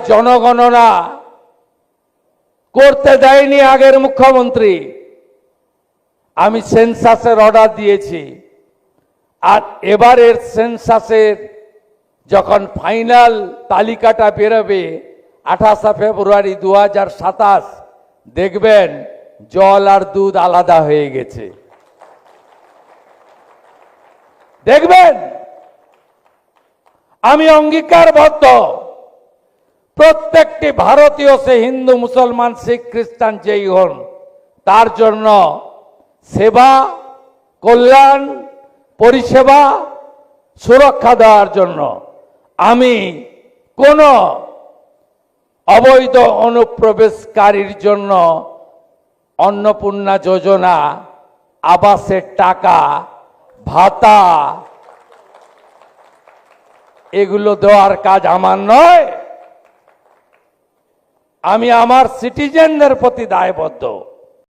জনগণনা করতে দেয়নি আগের মুখ্যমন্ত্রী। আমি সেন্সাসের অর্ডার দিয়েছি, আর এবারের সেন্সাসের যখন ফাইনাল তালিকাটা বেরোবে 28 ফেব্রুয়ারি 2027, দেখবেন জল আর দুধ আলাদা হয়ে গেছে। দেখবেন আমি অঙ্গীকারবদ্ধ, প্রত্যেকটি ভারতীয়, সে হিন্দু, মুসলমান, শিখ, খ্রিস্টান যেই হন, তার জন্য সেবা, কল্যাণ, পরিষেবা, সুরক্ষা দেওয়ার জন্য আমি কোনো অবৈধ অনুপ্রবেশকারীর জন্য অন্নপূর্ণা যোজনা, আবাসের টাকা, ভাতা এগুলো দেওয়ার কাজ আমার নয়। আমি আমার সিটিজেনদের প্রতি দায়বদ্ধ।